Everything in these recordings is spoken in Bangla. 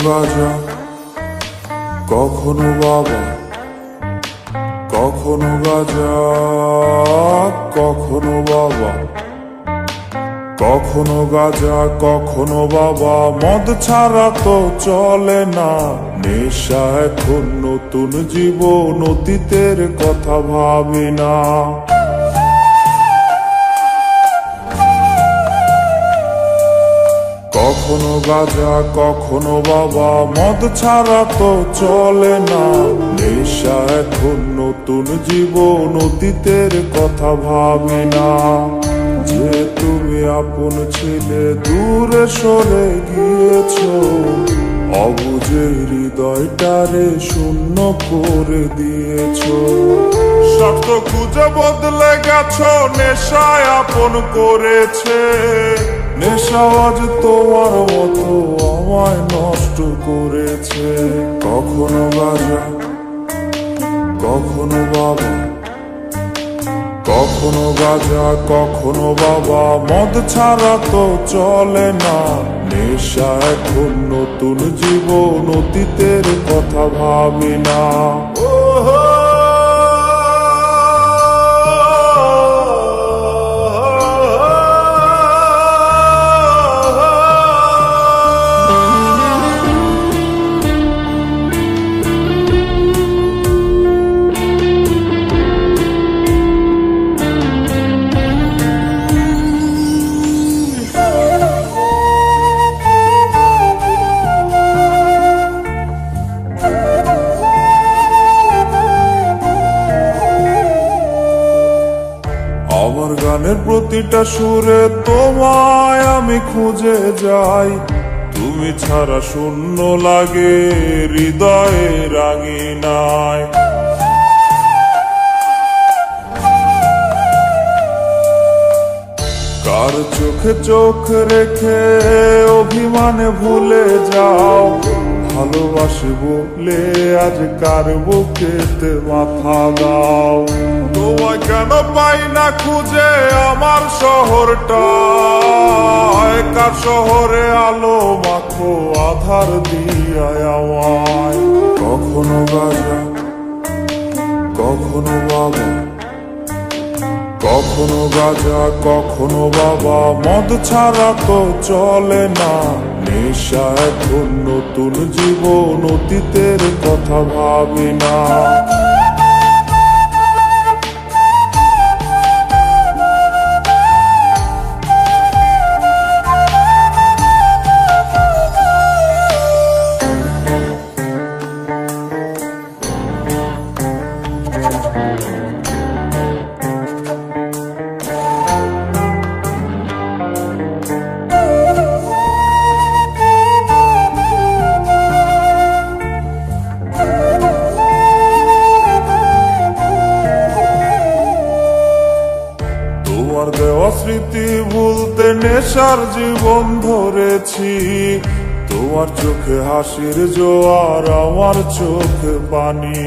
গাঁজা, কখনো বাবা, কখনো গাঁজা, কখনো বাবা, কখনো গাঁজা, কখনো বাবা। মদ ছাড়া তো চলে না, নেশা এখন নতুন জীবন, অতীতের কথা ভাবি না। কখনো গাঁজা, কখনো বাবা, মদ ছাড়া তো চলে না, নেশা এখন নতুন জীবন, অতীতের কথা ভাবি না। যে তুমি আপন ছিলে দূরে সরে গিয়েছ, অবুঝে হৃদয়টারে শূন্য করে দিয়েছ। স্বার্থ খুঁজে বদলে গেছ, নেশায় আপন করেছে। নেশা আজ তোমার মতো আমায় নষ্ট করেছে। কখনো গাঁজা, কখনো বাবা, কখনো গাঁজা, কখনো বাবা, মদ ছাড়া তো চলে না, নেশা এখন নতুন জীবন, অতীতের কথা ভাবি না। আমার গানের প্রতিটা সুরে তোমায় আমি খুঁজে যাই, তুমি ছাড়া শূন্য লাগে হৃদয়ে রাঙিনায়। কার চোখে চোখ রেখে অভিমানে ভুলে যাও, ভালোবাসি বলে আজ কার বুকেতে মাথা দাও। তোমায় কেন পাই না খুঁজে আমার শহরটা, কার শহরে আলো মাখো আধার দিয়ায় আমায়। কখনো গাঁজা, কখনো বাবা, কখনো গাঁজা, কখনো বাবা, মদ ছাড়া তো চলে না, নেশা এখন নতুন জীবন, অতীতের কথা ভাবি না। তোমার দেওয়া স্মৃতি ভুলতে নেশার জীবন ধরেছি, তোমার চোখে হাসির জোয়ার, আমার চোখে পানি।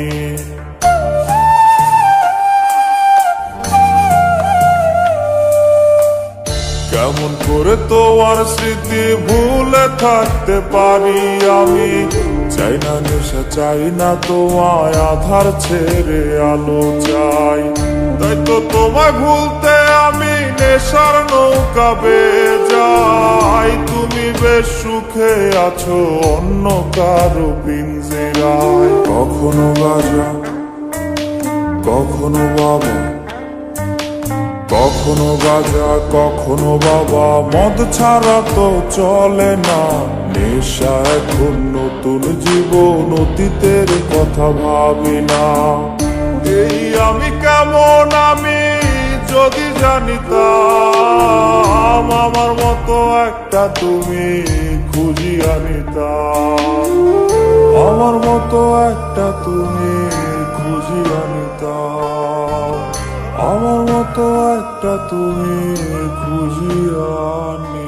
কেমন করে তোমার স্মৃতি ভুলে থাকতে পারি আমি, চাই না নেশা, চাই না তোমায় আধার ছেড়ে আলো চাই। তাই তো তোমায় ভুলতে আমি নেশার নৌকা বেয়ে যাই, তুমি বেশ সুখে আছো অন্য কারো পিঞ্জিরায়। কখনো গাঁজা, কখনো বাবা, কখনো গাঁজা, কখনো বাবা, মদ ছাড়া তো চলে না, নেশা এখন নতুন জীবন, অতীতের কথা ভাবি না। এই আমি কেমন আমি যদি জানিতাম, আমার মতো একটা তুমি খুঁজি আনিতাম, আমার মতো একটা তুমি খুঁজি আনিতাম, আমার মতো একটা তুমি খুঁজি আনি।